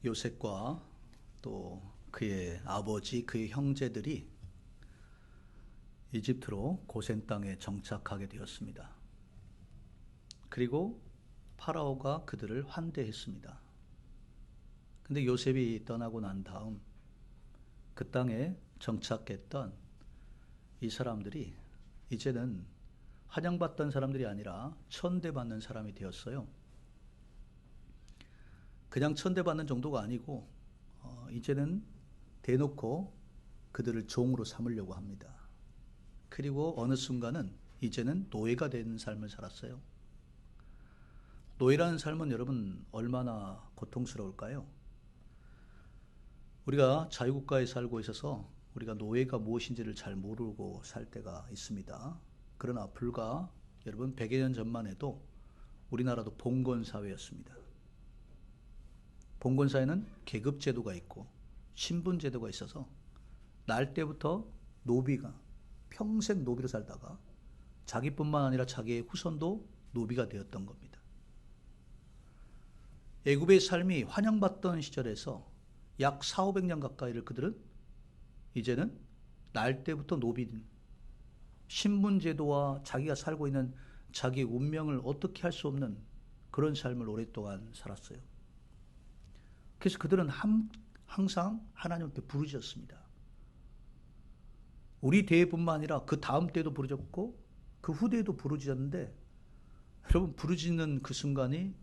요셉과 또 그의 아버지, 그의 형제들이 이집트로 고센 땅에 정착하게 되었습니다. 그리고 파라오가 그들을 환대했습니다. 근데 요셉이 떠나고 난 다음 그 땅에 정착했던 이 사람들이 이제는 환영받던 사람들이 아니라 천대받는 사람이 되었어요. 그냥 천대받는 정도가 아니고 이제는 대놓고 그들을 종으로 삼으려고 합니다. 그리고 어느 순간은 이제는 노예가 된 삶을 살았어요. 노예라는 삶은 여러분 얼마나 고통스러울까요? 우리가 자유국가에 살고 있어서 우리가 노예가 무엇인지를 잘 모르고 살 때가 있습니다. 그러나 불과 여러분 100여 년 전만 해도 우리나라도 봉건사회였습니다. 봉건사회는 계급제도가 있고 신분제도가 있어서 날 때부터 노비가 평생 노비로 살다가 자기뿐만 아니라 자기의 후손도 노비가 되었던 겁니다. 애굽의 삶이 환영받던 시절에서 약 400~500년 가까이를 그들은 이제는 날 때부터 노비인 신분제도와 자기가 살고 있는 자기의 운명을 어떻게 할 수 없는 그런 삶을 오랫동안 살았어요. 그래서 그들은 항상 하나님 앞에 부르짖었습니다. 우리 대뿐만 아니라 그 다음 때도 부르짖었고 그 후대에도 부르짖었는데 여러분 부르짖는 그 순간이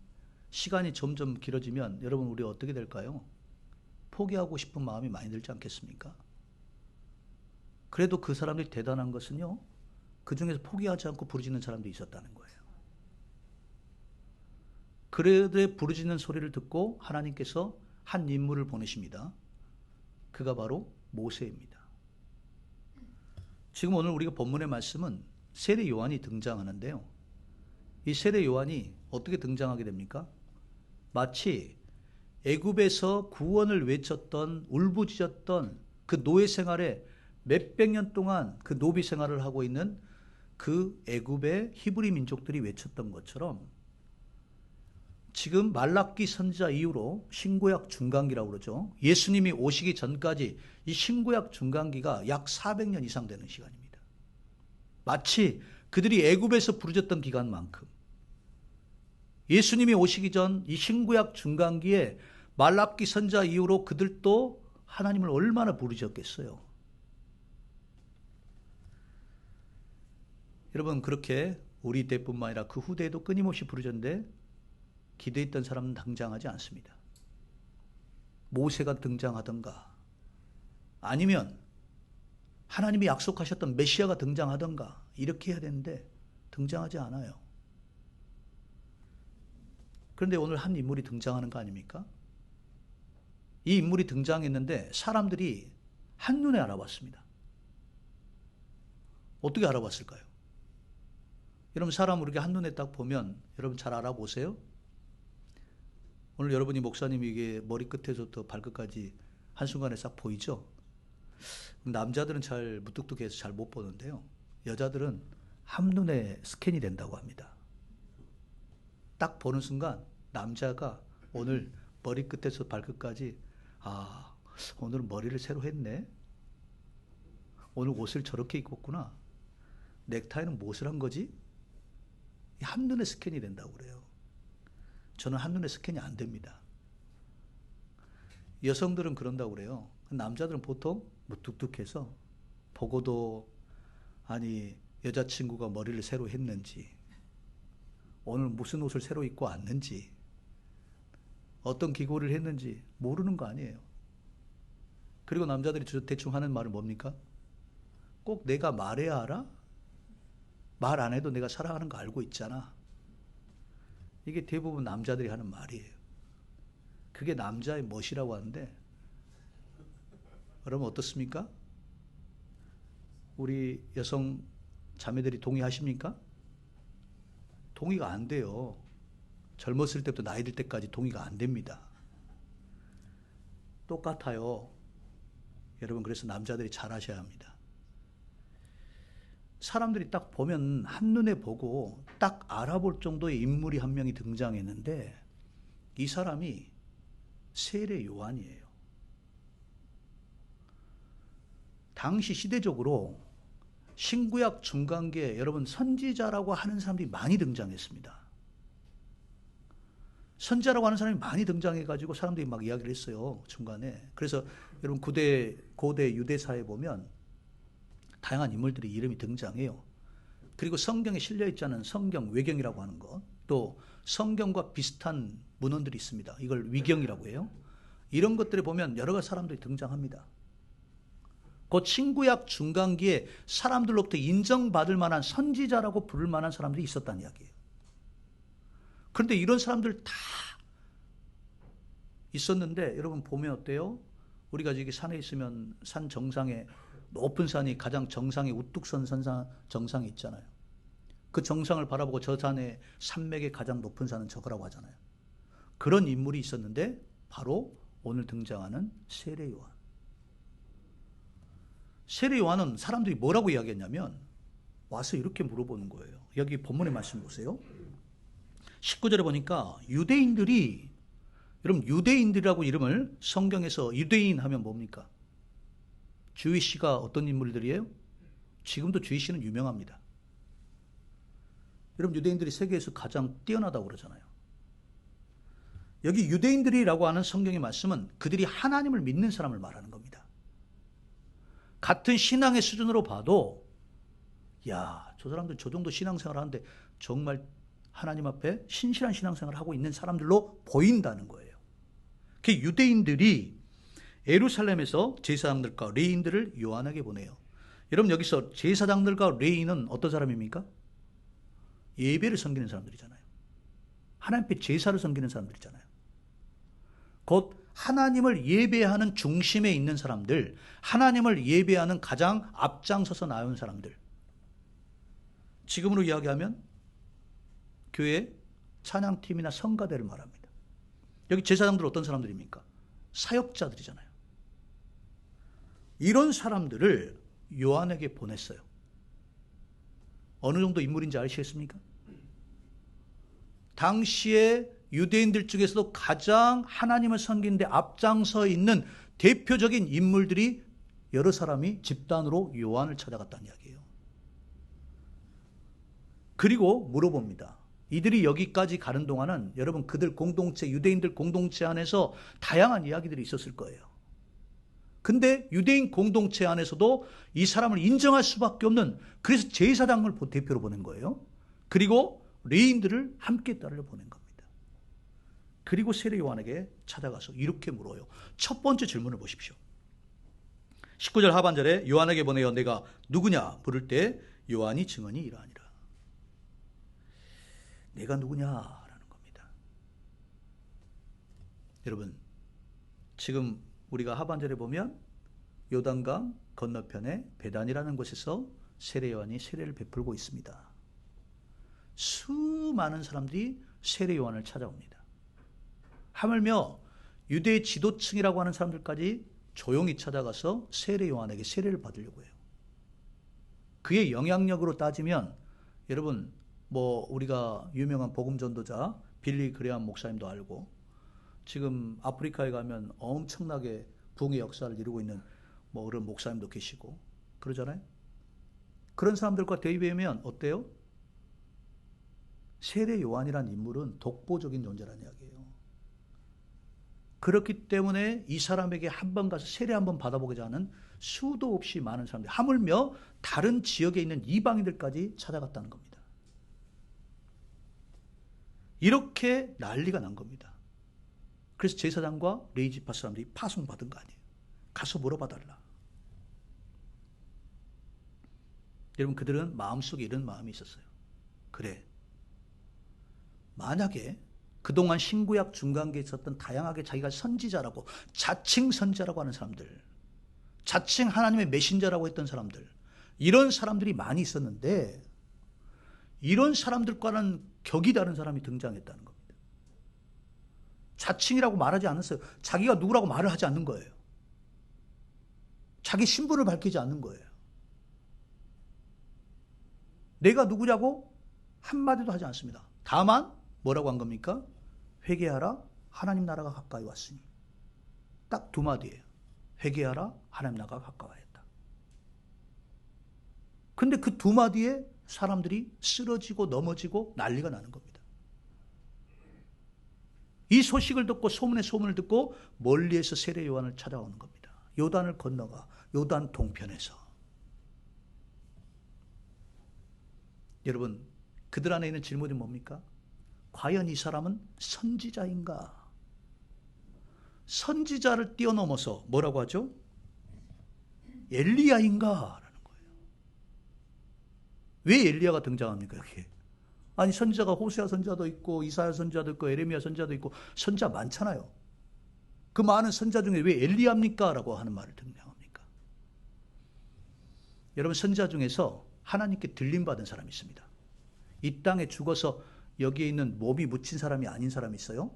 시간이 점점 길어지면 여러분 우리 어떻게 될까요? 포기하고 싶은 마음이 많이 들지 않겠습니까? 그래도 그 사람들이 대단한 것은요, 그 중에서 포기하지 않고 부르짖는 사람도 있었다는 거예요. 그들의 부르짖는 소리를 듣고 하나님께서 한 인물을 보내십니다. 그가 바로 모세입니다. 지금 오늘 우리가 본문의 말씀은 세례 요한이 등장하는데요. 이 세례 요한이 어떻게 등장하게 됩니까? 마치 애굽에서 구원을 외쳤던 울부짖었던 그 노예 생활에 몇백 년 동안 그 노비 생활을 하고 있는 그 애굽의 히브리 민족들이 외쳤던 것처럼 지금 말라기 선지자 이후로 신구약 중간기라고 그러죠. 예수님이 오시기 전까지 이 신구약 중간기가 약 400년 이상 되는 시간입니다. 마치 그들이 애굽에서 부르짖었던 기간만큼 예수님이 오시기 전 이 신구약 중간기에 말라기 선지자 이후로 그들도 하나님을 얼마나 부르짖었겠어요. 여러분 그렇게 우리 때뿐만 아니라 그 후대에도 끊임없이 부르짖는데 기대했던 사람은 등장하지 않습니다. 모세가 등장하던가 아니면 하나님이 약속하셨던 메시아가 등장하던가 이렇게 해야 되는데 등장하지 않아요. 그런데 오늘 한 인물이 등장하는 거 아닙니까? 이 인물이 등장했는데 사람들이 한눈에 알아봤습니다. 어떻게 알아봤을까요? 여러분 사람을 이렇게 한눈에 딱 보면 여러분 잘 알아보세요. 오늘 여러분이 목사님이 이게 머리끝에서부터 발끝까지 한순간에 싹 보이죠? 남자들은 잘 무뚝뚝해서 잘 못 보는데요. 여자들은 한눈에 스캔이 된다고 합니다. 딱 보는 순간 남자가 오늘 머리끝에서 발끝까지 오늘 머리를 새로 했네. 오늘 옷을 저렇게 입었구나. 넥타이는 무엇을 한 거지? 한눈에 스캔이 된다고 그래요. 저는 한눈에 스캔이 안 됩니다. 여성들은 그런다고 그래요. 남자들은 보통 무뚝뚝해서 보고도 아니 여자친구가 머리를 새로 했는지 오늘 무슨 옷을 새로 입고 왔는지 어떤 기고를 했는지 모르는 거 아니에요. 그리고 남자들이 대충 하는 말은 뭡니까? 꼭 내가 말해야 알아? 말 안 해도 내가 사랑하는 거 알고 있잖아. 이게 대부분 남자들이 하는 말이에요. 그게 남자의 멋이라고 하는데 여러분 어떻습니까? 우리 여성 자매들이 동의하십니까? 동의가 안 돼요. 젊었을 때부터 나이 들 때까지 동의가 안 됩니다. 똑같아요. 여러분 그래서 남자들이 잘하셔야 합니다. 사람들이 딱 보면 한눈에 보고 딱 알아볼 정도의 인물이 한 명이 등장했는데 이 사람이 세례 요한이에요. 당시 시대적으로 신구약 중간기에 여러분 선지자라고 하는 사람들이 많이 등장했습니다. 선지자라고 하는 사람이 많이 등장해가지고 사람들이 막 이야기를 했어요, 중간에. 그래서 여러분 고대 유대사에 보면 다양한 인물들이 이름이 등장해요. 그리고 성경에 실려있지 않은 성경 외경이라고 하는 것, 또 성경과 비슷한 문헌들이 있습니다. 이걸 위경이라고 해요. 이런 것들을 보면 여러 가지 사람들이 등장합니다. 그 신구약 중간기에 사람들로부터 인정받을 만한 선지자라고 부를 만한 사람들이 있었다는 이야기예요. 그런데 이런 사람들 다 있었는데 여러분 보면 어때요? 우리가 여기 산에 있으면 산 정상에 높은 산이 가장 정상에 우뚝 선 정상이 있잖아요. 그 정상을 바라보고 저 산의 산맥의 가장 높은 산은 저거라고 하잖아요. 그런 인물이 있었는데 바로 오늘 등장하는 세례 요한. 세례 요한은 사람들이 뭐라고 이야기했냐면 와서 이렇게 물어보는 거예요. 여기 본문의 말씀 보세요. 19절에 보니까 유대인들이, 여러분 유대인들이라고 이름을 성경에서 유대인 하면 뭡니까? 주이시가 어떤 인물들이에요? 지금도 주이시는 유명합니다. 여러분 유대인들이 세계에서 가장 뛰어나다고 그러잖아요. 여기 유대인들이라고 하는 성경의 말씀은 그들이 하나님을 믿는 사람을 말하는 겁니다. 같은 신앙의 수준으로 봐도 야, 저 사람들 저 정도 신앙생활 하는데 정말 하나님 앞에 신실한 신앙생활을 하고 있는 사람들로 보인다는 거예요. 그 유대인들이 예루살렘에서 제사장들과 레위인들을 요한에게 보내요. 여러분 여기서 제사장들과 레위인은 어떤 사람입니까? 예배를 섬기는 사람들이잖아요. 하나님 앞에 제사를 섬기는 사람들이잖아요. 곧 하나님을 예배하는 중심에 있는 사람들, 하나님을 예배하는 가장 앞장서서 나온 사람들. 지금으로 이야기하면 교회 찬양팀이나 성가대를 말합니다. 여기 제사장들은 어떤 사람들입니까? 사역자들이잖아요. 이런 사람들을 요한에게 보냈어요. 어느 정도 인물인지 아시겠습니까? 당시에 유대인들 중에서도 가장 하나님을 섬기는 데 앞장서 있는 대표적인 인물들이 여러 사람이 집단으로 요한을 찾아갔다는 이야기예요. 그리고 물어봅니다. 이들이 여기까지 가는 동안은 여러분 그들 공동체, 유대인들 공동체 안에서 다양한 이야기들이 있었을 거예요. 근데 유대인 공동체 안에서도 이 사람을 인정할 수밖에 없는, 그래서 제사장을 대표로 보낸 거예요. 그리고 레위인들을 함께 따르려 보낸 겁니다. 그리고 세례 요한에게 찾아가서 이렇게 물어요. 첫 번째 질문을 보십시오. 19절 하반절에 요한에게 보내어 내가 누구냐 물을 때 요한이 증언이 이러하니라. 내가 누구냐라는 겁니다. 여러분 지금 우리가 하반절에 보면 요단강 건너편에 베단이라는 곳에서 세례 요한이 세례를 베풀고 있습니다. 수많은 사람들이 세례 요한을 찾아옵니다. 하물며 유대 지도층이라고 하는 사람들까지 조용히 찾아가서 세례 요한에게 세례를 받으려고 해요. 그의 영향력으로 따지면 여러분 우리가 유명한 복음 전도자 빌리 그레함 목사님도 알고, 지금 아프리카에 가면 엄청나게 부흥의 역사를 이루고 있는 그런 목사님도 계시고 그러잖아요. 그런 사람들과 대비하면 어때요? 세례 요한이라는 인물은 독보적인 존재라는 이야기예요. 그렇기 때문에 이 사람에게 한 번 가서 세례 한 번 받아보고자 하는 수도 없이 많은 사람들, 하물며 다른 지역에 있는 이방인들까지 찾아갔다는 겁니다. 이렇게 난리가 난 겁니다. 그래서 제사장과 레위지파 사람들이 파송받은 거 아니에요. 가서 물어봐달라. 여러분 그들은 마음속에 이런 마음이 있었어요. 그래, 만약에 그동안 신구약 중간기에 있었던 다양하게 자기가 선지자라고, 자칭 선지자라고 하는 사람들, 자칭 하나님의 메신저라고 했던 사람들, 이런 사람들이 많이 있었는데 이런 사람들과는 격이 다른 사람이 등장했다는 겁니다. 자칭이라고 말하지 않았어요. 자기가 누구라고 말을 하지 않는 거예요. 자기 신분을 밝히지 않는 거예요. 내가 누구냐고 한마디도 하지 않습니다. 다만 뭐라고 한 겁니까? 회개하라, 하나님 나라가 가까이 왔으니. 딱 두 마디예요. 회개하라, 하나님 나라가 가까워했다. 근데 그 두 마디에 사람들이 쓰러지고 넘어지고 난리가 나는 겁니다. 이 소식을 듣고 소문의 소문을 듣고 멀리에서 세례 요한을 찾아오는 겁니다. 요단을 건너가 요단 동편에서. 여러분, 그들 안에 있는 질문이 뭡니까? 과연 이 사람은 선지자인가? 선지자를 뛰어넘어서 뭐라고 하죠? 엘리야인가? 라는 거예요. 왜 엘리야가 등장합니까? 여기에? 아니, 선지자가 호세아 선지자도 있고 이사야 선지자도 있고 에레미야 선지자도 있고 선지자 많잖아요. 그 많은 선지자 중에 왜 엘리야입니까? 라고 하는 말을 등장합니까? 여러분, 선지자 중에서 하나님께 들림받은 사람이 있습니다. 이 땅에 죽어서 여기에 있는 몸이 묻힌 사람이 아닌 사람이 있어요.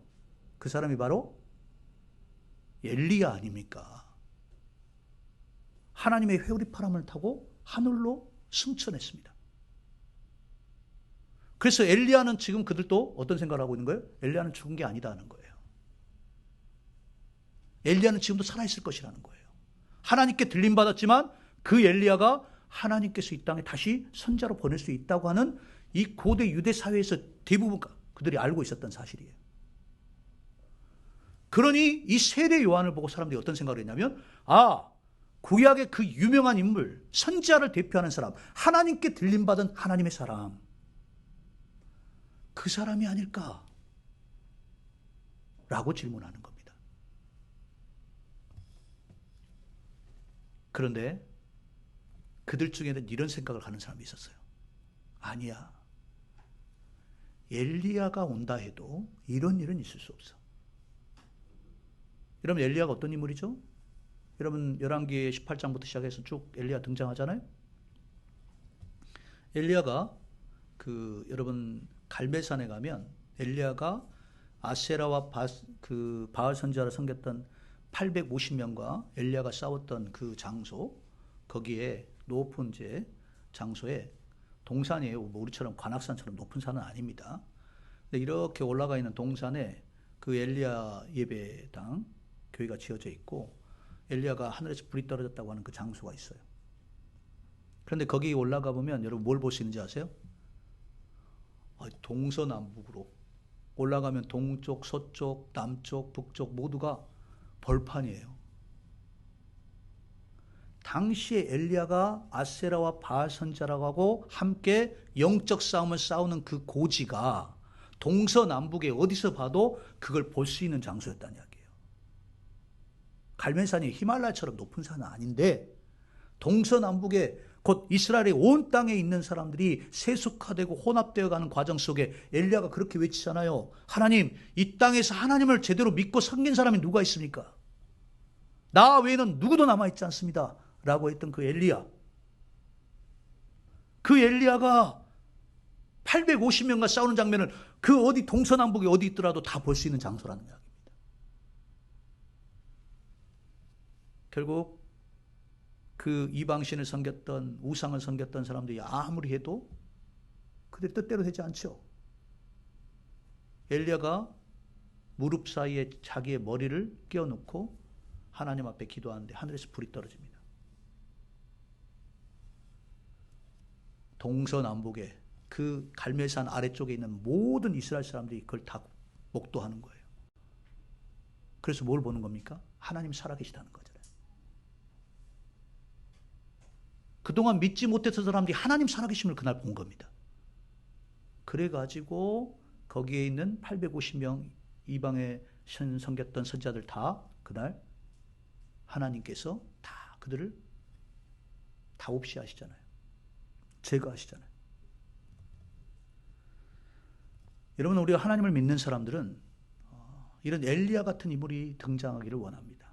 그 사람이 바로 엘리야 아닙니까? 하나님의 회오리바람을 타고 하늘로 승천했습니다. 그래서 엘리야는 지금 그들도 어떤 생각을 하고 있는 거예요? 엘리야는 죽은 게 아니다 하는 거예요. 엘리야는 지금도 살아있을 것이라는 거예요. 하나님께 들림받았지만 그 엘리야가 하나님께서 이 땅에 다시 선자로 보낼 수 있다고 하는 이 고대 유대 사회에서 대부분 그들이 알고 있었던 사실이에요. 그러니 이 세례 요한을 보고 사람들이 어떤 생각을 했냐면, 구약의 그 유명한 인물, 선지자를 대표하는 사람, 하나님께 들림받은 하나님의 사람, 그 사람이 아닐까? 라고 질문하는 겁니다. 그런데 그들 중에는 이런 생각을 하는 사람이 있었어요. 아니야. 엘리야가 온다 해도 이런 일은 있을 수 없어. 여러분, 엘리야가 어떤 인물이죠? 여러분, 열왕기 18장부터 시작해서 쭉 엘리야 등장하잖아요. 엘리야가 여러분 갈멜산에 가면 엘리야가 아세라와 바알 선지자를 섬겼던 850명과 엘리야가 싸웠던 그 장소, 거기에 높은 장소에 동산이에요. 뭐 우리처럼 관악산처럼 높은 산은 아닙니다. 근데 이렇게 올라가 있는 동산에 그 엘리야 예배당 교회가 지어져 있고 엘리야가 하늘에서 불이 떨어졌다고 하는 그 장소가 있어요. 그런데 거기 올라가 보면 여러분 뭘 볼 수 있는지 아세요? 동서남북으로 올라가면 동쪽, 서쪽, 남쪽, 북쪽 모두가 벌판이에요. 당시에 엘리야가 아세라와 바알 선지자라고 함께 영적 싸움을 싸우는 그 고지가 동서남북에 어디서 봐도 그걸 볼 수 있는 장소였다는 이야기예요. 갈멜산이 히말라야처럼 높은 산은 아닌데 동서남북에 곧 이스라엘의 온 땅에 있는 사람들이 세속화되고 혼합되어 가는 과정 속에 엘리야가 그렇게 외치잖아요. 하나님, 이 땅에서 하나님을 제대로 믿고 섬긴 사람이 누가 있습니까? 나 외에는 누구도 남아있지 않습니다. 라고 했던 그 엘리야. 그 엘리야가 850명과 싸우는 장면을 그 어디 동서남북에 어디 있더라도 다 볼 수 있는 장소라는 이야기입니다. 결국 그 이방신을 섬겼던, 우상을 섬겼던 사람들이 아무리 해도 그들 뜻대로 되지 않죠. 엘리야가 무릎 사이에 자기의 머리를 끼워놓고 하나님 앞에 기도하는데 하늘에서 불이 떨어집니다. 동서남북에 그 갈멜산 아래쪽에 있는 모든 이스라엘 사람들이 그걸 다 목도하는 거예요. 그래서 뭘 보는 겁니까? 하나님 살아계시다는 거잖아요. 그동안 믿지 못했던 사람들이 하나님 살아계심을 그날 본 겁니다. 그래가지고 거기에 있는 850명 이방에 섬겼던 선지자들 다 그날 하나님께서 다 그들을 다 없이 하시잖아요. 제거하시잖아요. 여러분, 우리가 하나님을 믿는 사람들은 이런 엘리야 같은 인물이 등장하기를 원합니다.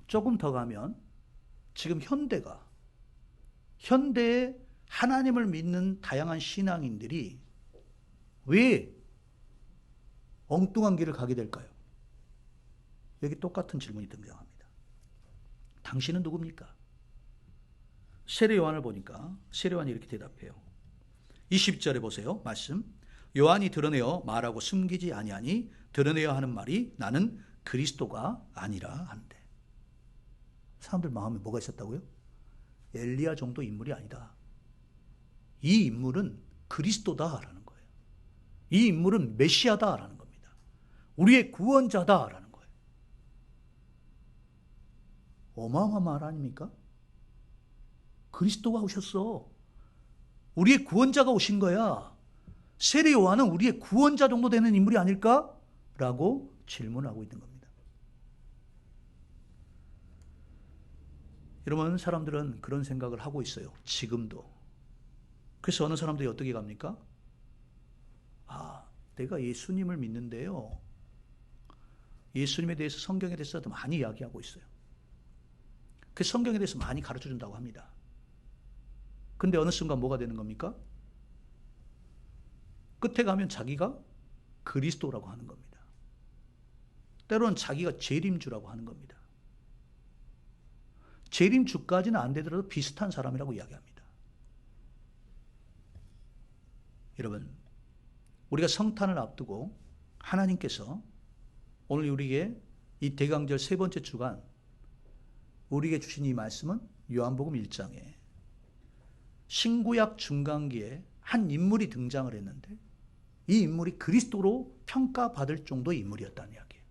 조금 더 가면 지금 현대에 하나님을 믿는 다양한 신앙인들이 왜 엉뚱한 길을 가게 될까요? 여기 똑같은 질문이 등장합니다. 당신은 누굽니까? 세례 요한을 보니까 세례 요한이 이렇게 대답해요. 20절에 보세요. 말씀. 요한이 드러내어 말하고 숨기지 아니하니 드러내어 하는 말이 나는 그리스도가 아니라 한대. 사람들 마음에 뭐가 있었다고요? 엘리야 정도 인물이 아니다. 이 인물은 그리스도다라는 거예요. 이 인물은 메시아다라는 겁니다. 우리의 구원자다라는 거예요. 어마어마한 말 아닙니까? 그리스도가 오셨어. 우리의 구원자가 오신 거야. 세례 요한은 우리의 구원자 정도 되는 인물이 아닐까? 라고 질문하고 있는 겁니다. 여러분, 사람들은 그런 생각을 하고 있어요. 지금도. 그래서 어느 사람들이 어떻게 갑니까? 내가 예수님을 믿는데요. 예수님에 대해서, 성경에 대해서도 많이 이야기하고 있어요. 그 성경에 대해서 많이 가르쳐 준다고 합니다. 근데 어느 순간 뭐가 되는 겁니까? 끝에 가면 자기가 그리스도라고 하는 겁니다. 때로는 자기가 재림주라고 하는 겁니다. 재림주까지는 안 되더라도 비슷한 사람이라고 이야기합니다. 여러분, 우리가 성탄을 앞두고 하나님께서 오늘 우리에게 이 대강절 세 번째 주간 우리에게 주신 이 말씀은 요한복음 1장에 신구약 중간기에 한 인물이 등장을 했는데 이 인물이 그리스도로 평가받을 정도의 인물이었다는 이야기예요.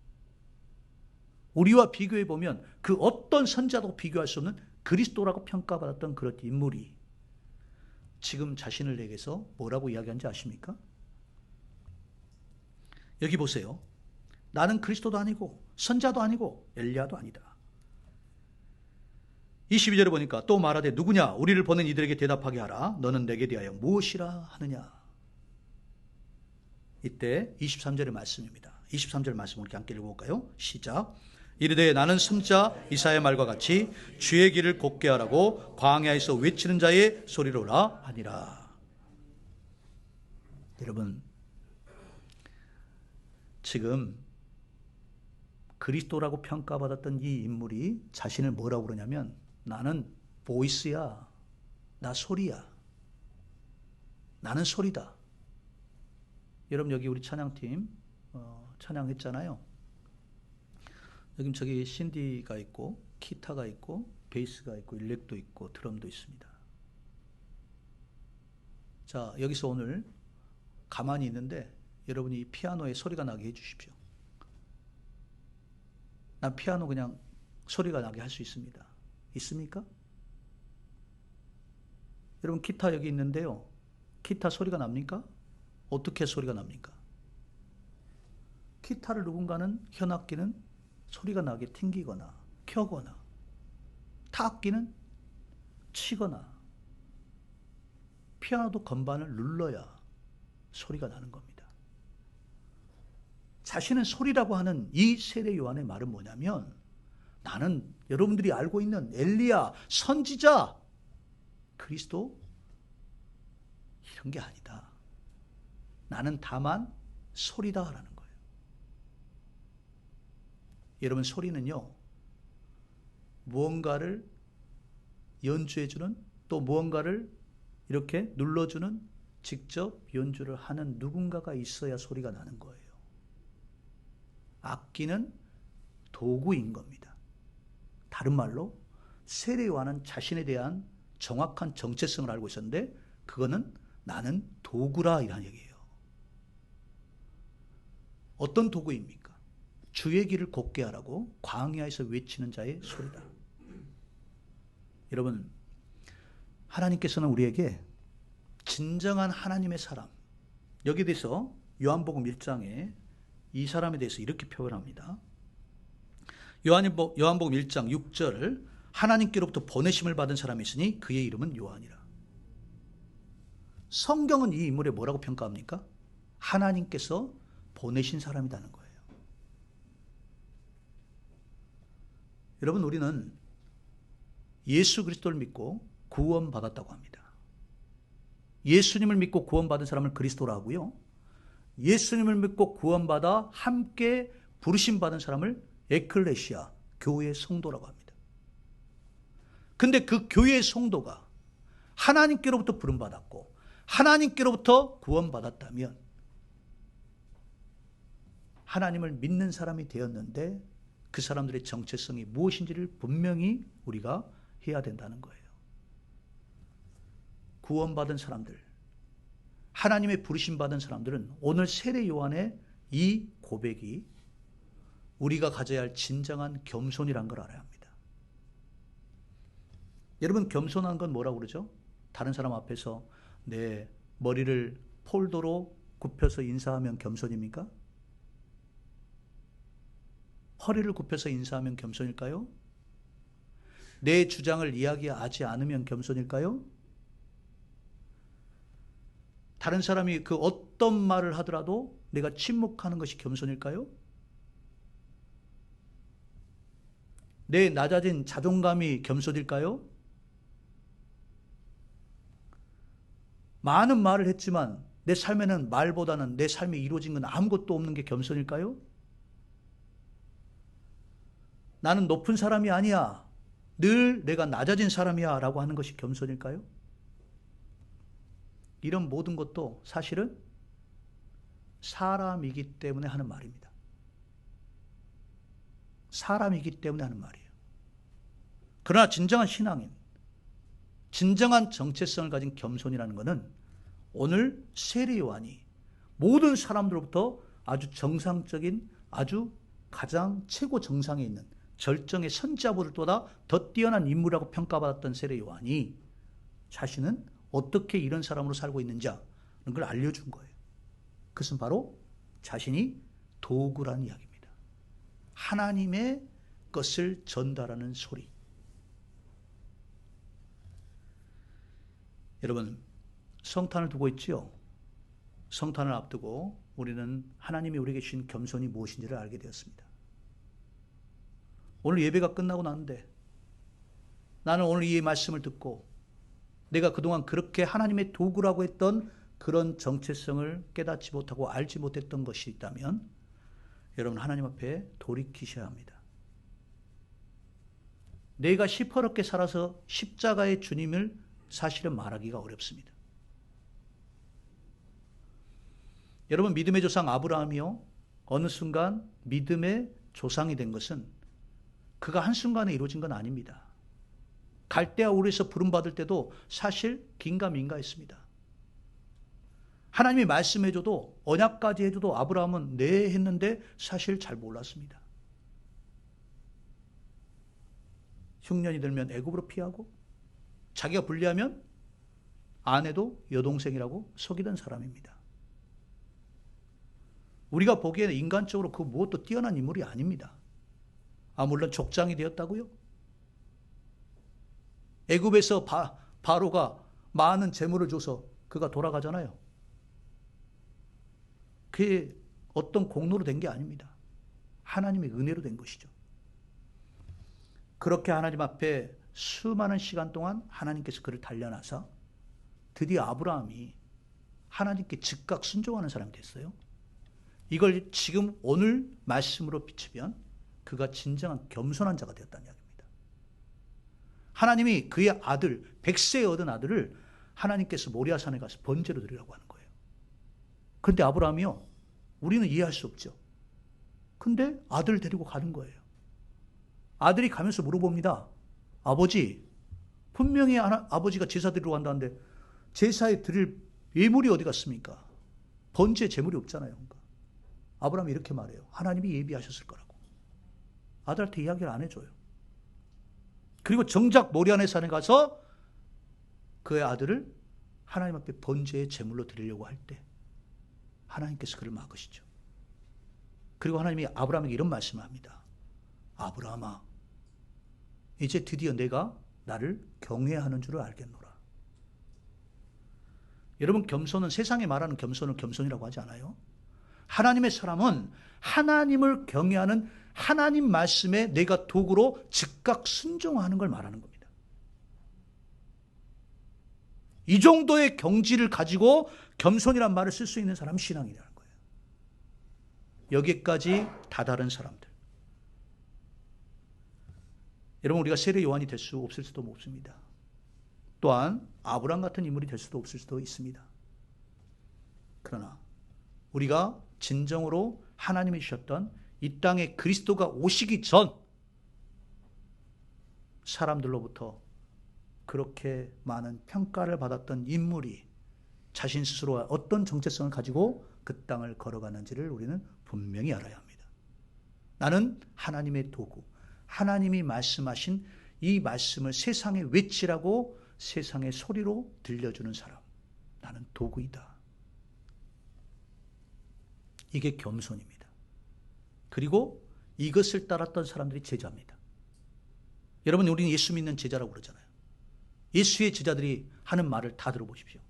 우리와 비교해 보면 그 어떤 선자도 비교할 수 없는 그리스도라고 평가받았던 그런 인물이 지금 자신을 내게서 뭐라고 이야기하는지 아십니까? 여기 보세요. 나는 그리스도도 아니고 선자도 아니고 엘리야도 아니다. 22절에 보니까 또 말하되 누구냐? 우리를 보는 이들에게 대답하게 하라. 너는 내게 대하여 무엇이라 하느냐? 이때 23절의 말씀입니다. 23절 말씀 우리 함께 읽어볼까요? 시작. 이르되 나는 선자 이사야의 말과 같이 주의 길을 곱게 하라고 광야에서 외치는 자의 소리로라 하니라. 여러분, 지금 그리스도라고 평가받았던 이 인물이 자신을 뭐라고 그러냐면 나는 보이스야. 나 소리야. 나는 소리다. 여러분, 여기 우리 찬양팀 찬양했잖아요. 여기 저기 신디가 있고 기타가 있고 베이스가 있고 일렉도 있고 드럼도 있습니다. 자, 여기서 오늘 가만히 있는데 여러분이 이 피아노에 소리가 나게 해주십시오. 난 피아노 그냥 소리가 나게 할 수 있습니다. 있습니까? 여러분, 기타 여기 있는데요. 기타 소리가 납니까? 어떻게 소리가 납니까? 기타를 누군가는 현악기는 소리가 나게 튕기거나 켜거나 타악기는 치거나 피아노도 건반을 눌러야 소리가 나는 겁니다. 자신은 소리라고 하는 이 세례 요한의 말은 뭐냐면 나는 여러분들이 알고 있는 엘리야, 선지자, 그리스도 이런 게 아니다. 나는 다만 소리다라는 거예요. 여러분, 소리는요, 무언가를 연주해주는 또 무언가를 이렇게 눌러주는 직접 연주를 하는 누군가가 있어야 소리가 나는 거예요. 악기는 도구인 겁니다. 다른 말로 세례 요한은 자신에 대한 정확한 정체성을 알고 있었는데 그거는 나는 도구라 이런 얘기예요. 어떤 도구입니까? 주의 길을 곱게 하라고 광야에서 외치는 자의 소리다. 여러분, 하나님께서는 우리에게 진정한 하나님의 사람, 여기에 대해서 요한복음 1장에 이 사람에 대해서 이렇게 표현합니다. 요한복음 1장 6절 하나님께로부터 보내심을 받은 사람이 있으니 그의 이름은 요한이라. 성경은 이 인물에 뭐라고 평가합니까? 하나님께서 보내신 사람이라는 거예요. 여러분, 우리는 예수 그리스도를 믿고 구원받았다고 합니다. 예수님을 믿고 구원받은 사람을 그리스도라 하고요. 예수님을 믿고 구원받아 함께 부르심받은 사람을 에클레시아, 교회의 성도라고 합니다. 근데 그 교회의 성도가 하나님께로부터 부름받았고 하나님께로부터 구원받았다면 하나님을 믿는 사람이 되었는데 그 사람들의 정체성이 무엇인지를 분명히 우리가 해야 된다는 거예요. 구원받은 사람들, 하나님의 부르심받은 사람들은 오늘 세례 요한의 이 고백이 우리가 가져야 할 진정한 겸손이란 걸 알아야 합니다. 여러분, 겸손한 건 뭐라고 그러죠? 다른 사람 앞에서 내 머리를 폴더로 굽혀서 인사하면 겸손입니까? 허리를 굽혀서 인사하면 겸손일까요? 내 주장을 이야기하지 않으면 겸손일까요? 다른 사람이 그 어떤 말을 하더라도 내가 침묵하는 것이 겸손일까요? 내 낮아진 자존감이 겸손일까요? 많은 말을 했지만 내 삶에는 말보다는 내 삶에 이루어진 건 아무것도 없는 게 겸손일까요? 나는 높은 사람이 아니야. 늘 내가 낮아진 사람이야 라고 하는 것이 겸손일까요? 이런 모든 것도 사실은 사람이기 때문에 하는 말입니다. 사람이기 때문에 하는 말이에요. 그러나 진정한 신앙인, 진정한 정체성을 가진 겸손이라는 것은 오늘 세례 요한이 모든 사람들로부터 아주 정상적인, 아주 가장 최고 정상에 있는 절정의 선지자보다 더 뛰어난 인물이라고 평가받았던 세례 요한이 자신은 어떻게 이런 사람으로 살고 있는지는 걸 알려준 거예요. 그것은 바로 자신이 도구라는 이야기입니다. 하나님의 것을 전달하는 소리. 여러분, 성탄을 두고 있지요? 성탄을 앞두고 우리는 하나님이 우리에게 주신 겸손이 무엇인지를 알게 되었습니다. 오늘 예배가 끝나고 나는데 나는 오늘 이 말씀을 듣고 내가 그동안 그렇게 하나님의 도구라고 했던 그런 정체성을 깨닫지 못하고 알지 못했던 것이 있다면 여러분, 하나님 앞에 돌이키셔야 합니다. 내가 시퍼렇게 살아서 십자가의 주님을 사실은 말하기가 어렵습니다. 여러분, 믿음의 조상 아브라함이요, 어느 순간 믿음의 조상이 된 것은 그가 한순간에 이루어진 건 아닙니다. 갈대아 우르에서 부름받을 때도 사실 긴가민가했습니다. 하나님이 말씀해줘도, 언약까지 해줘도 아브라함은 네 했는데 사실 잘 몰랐습니다. 흉년이 들면 애굽으로 피하고 자기가 불리하면 아내도 여동생이라고 속이던 사람입니다. 우리가 보기에는 인간적으로 그 무엇도 뛰어난 인물이 아닙니다. 물론 족장이 되었다고요? 애굽에서 바로가 많은 재물을 줘서 그가 돌아가잖아요. 그게 어떤 공로로 된 게 아닙니다. 하나님의 은혜로 된 것이죠. 그렇게 하나님 앞에 수많은 시간 동안 하나님께서 그를 단련하사 드디어 아브라함이 하나님께 즉각 순종하는 사람이 됐어요. 이걸 지금 오늘 말씀으로 비추면 그가 진정한 겸손한 자가 되었다는 이야기입니다. 하나님이 그의 아들, 100세에 얻은 아들을 하나님께서 모리아산에 가서 번제로 드리라고 하는 거예요. 그런데 아브라함이요, 우리는 이해할 수 없죠. 근데 아들 데리고 가는 거예요. 아들이 가면서 물어봅니다. 아버지, 분명히 아버지가 제사 드리러 간다는데 제사에 드릴 예물이 어디 갔습니까? 번제 제물이 없잖아요. 그러니까. 아브라함이 이렇게 말해요. 하나님이 예비하셨을 거라고. 아들한테 이야기를 안 해줘요. 그리고 정작 모리아산에 가서 그의 아들을 하나님 앞에 번제의 제물로 드리려고 할 때 하나님께서 그를 막으시죠. 그리고 하나님이 아브라함에게 이런 말씀을 합니다. 아브라함아, 이제 드디어 내가 나를 경외하는 줄을 알겠노라. 여러분, 겸손은 세상에 말하는 겸손을 겸손이라고 하지 않아요. 하나님의 사람은 하나님을 경외하는 하나님 말씀에 내가 도구로 즉각 순종하는 걸 말하는 겁니다. 이 정도의 경지를 가지고 겸손이란 말을 쓸 수 있는 사람이 신앙이라는 거예요. 여기까지 다다른 사람들. 여러분, 우리가 세례 요한이 될 수 없을 수도 없습니다. 또한 아브라함 같은 인물이 될 수도 없을 수도 있습니다. 그러나 우리가 진정으로 하나님이 주셨던 이 땅에 그리스도가 오시기 전 사람들로부터 그렇게 많은 평가를 받았던 인물이 자신 스스로가 어떤 정체성을 가지고 그 땅을 걸어가는지를 우리는 분명히 알아야 합니다. 나는 하나님의 도구, 하나님이 말씀하신 이 말씀을 세상에 외치라고 세상의 소리로 들려주는 사람. 나는 도구이다. 이게 겸손입니다. 그리고 이것을 따랐던 사람들이 제자입니다. 여러분, 우리는 예수 믿는 제자라고 그러잖아요. 예수의 제자들이 하는 말을 다 들어보십시오.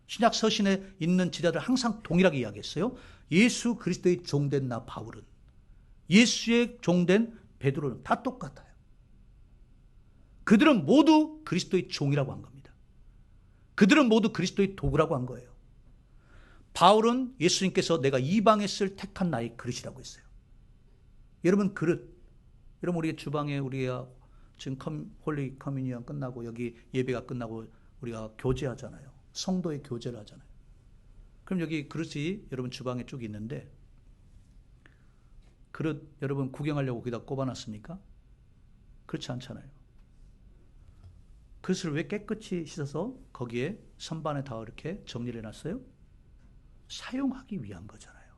신약 서신에 있는 제자들 항상 동일하게 이야기했어요. 예수 그리스도의 종된 나 바울은, 예수의 종된 베드로는 다 똑같아요. 그들은 모두 그리스도의 종이라고 한 겁니다. 그들은 모두 그리스도의 도구라고 한 거예요. 바울은 예수님께서 내가 이방에 쓸 택한 나의 그릇이라고 했어요. 여러분, 그릇. 여러분, 우리 주방에 우리가 지금 홀리 커뮤니언 끝나고 여기 예배가 끝나고 우리가 교제하잖아요. 성도의 교제를 하잖아요. 그럼 여기 그릇이 여러분 주방에 쭉 있는데 그릇 여러분 구경하려고 거기다 꼽아놨습니까? 그렇지 않잖아요. 그릇을 왜 깨끗이 씻어서 거기에 선반에 다 이렇게 정리를 해놨어요? 사용하기 위한 거잖아요.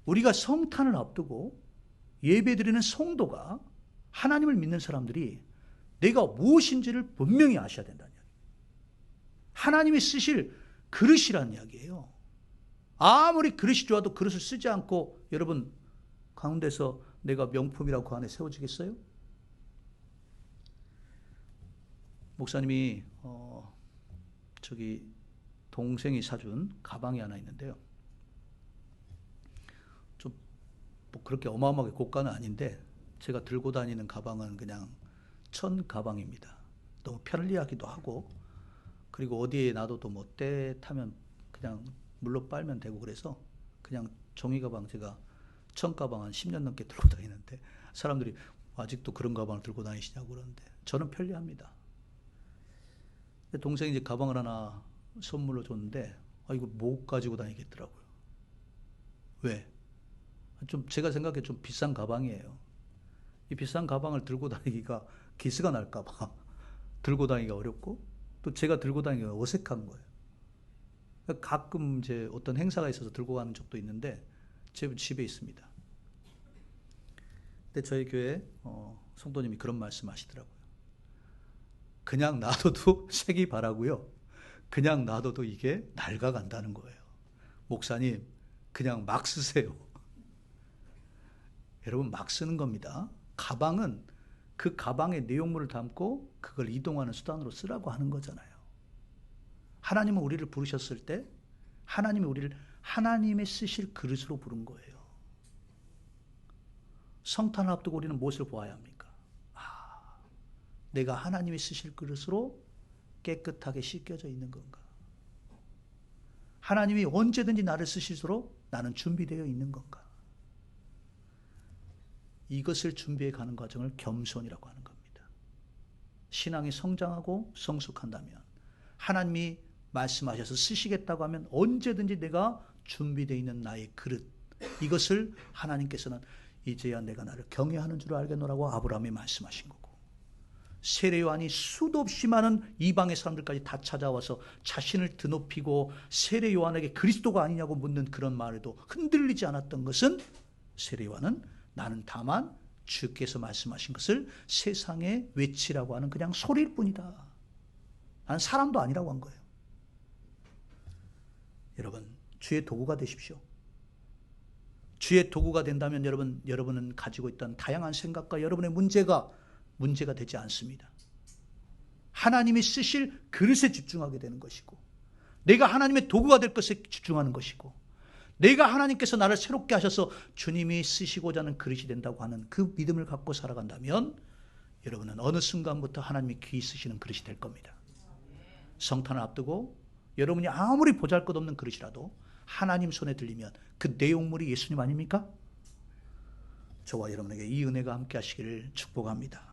우리가 성탄을 앞두고 예배드리는 성도가, 하나님을 믿는 사람들이 내가 무엇인지를 분명히 아셔야 된다는 이야기예요. 하나님이 쓰실 그릇이라는 이야기예요. 아무리 그릇이 좋아도 그릇을 쓰지 않고 여러분 가운데서 내가 명품이라고 그 안에 세워지겠어요? 목사님이 저기 동생이 사준 가방이 하나 있는데요. 좀 뭐 그렇게 어마어마하게 고가는 아닌데 제가 들고 다니는 가방은 그냥 천 가방입니다. 너무 편리하기도 하고 그리고 어디에 놔둬도 뭐 때 타면 그냥 물로 빨면 되고 그래서 그냥 종이 가방 제가 천 가방 한 10년 넘게 들고 다니는데 사람들이 아직도 그런 가방을 들고 다니시냐고 그러는데 저는 편리합니다. 동생이 이제 가방을 하나 선물로 줬는데 이거 못 가지고 다니겠더라고요. 왜? 좀 제가 생각해 좀 비싼 가방이에요. 이 비싼 가방을 들고 다니기가 기스가 날까 봐 들고 다니기가 어렵고 또 제가 들고 다니기가 어색한 거예요. 가끔 이제 어떤 행사가 있어서 들고 가는 적도 있는데 제 집에 있습니다. 근데 저희 교회 성도님이 그런 말씀 하시더라고요. 그냥 놔둬도 색이 바라고요. 그냥 놔둬도 이게 낡아간다는 거예요. 목사님, 그냥 막 쓰세요. 여러분, 막 쓰는 겁니다. 가방은 그 가방에 내용물을 담고 그걸 이동하는 수단으로 쓰라고 하는 거잖아요. 하나님은 우리를 부르셨을 때 하나님이 우리를 하나님의 쓰실 그릇으로 부른 거예요. 성탄을 앞두고 우리는 무엇을 보아야 합니까? 내가 하나님이 쓰실 그릇으로 깨끗하게 씻겨져 있는 건가? 하나님이 언제든지 나를 쓰실수록 나는 준비되어 있는 건가? 이것을 준비해 가는 과정을 겸손이라고 하는 겁니다. 신앙이 성장하고 성숙한다면 하나님이 말씀하셔서 쓰시겠다고 하면 언제든지 내가 준비되어 있는 나의 그릇, 이것을 하나님께서는 이제야 내가 나를 경외하는 줄 알겠노라고 아브라함이 말씀하신 거고, 세례 요한이 수도 없이 많은 이방의 사람들까지 다 찾아와서 자신을 드높이고 세례 요한에게 그리스도가 아니냐고 묻는 그런 말에도 흔들리지 않았던 것은, 세례 요한은 나는 다만 주께서 말씀하신 것을 세상에 외치라고 하는 그냥 소리일 뿐이다, 나는 사람도 아니라고 한 거예요. 여러분, 주의 도구가 되십시오. 주의 도구가 된다면 여러분은 가지고 있던 다양한 생각과 여러분의 문제가 되지 않습니다. 하나님이 쓰실 그릇에 집중하게 되는 것이고, 내가 하나님의 도구가 될 것에 집중하는 것이고, 내가 하나님께서 나를 새롭게 하셔서 주님이 쓰시고자 하는 그릇이 된다고 하는 그 믿음을 갖고 살아간다면 여러분은 어느 순간부터 하나님이 귀히 쓰시는 그릇이 될 겁니다. 성탄을 앞두고 여러분이 아무리 보잘것없는 그릇이라도 하나님 손에 들리면 그 내용물이 예수님 아닙니까? 저와 여러분에게 이 은혜가 함께 하시기를 축복합니다.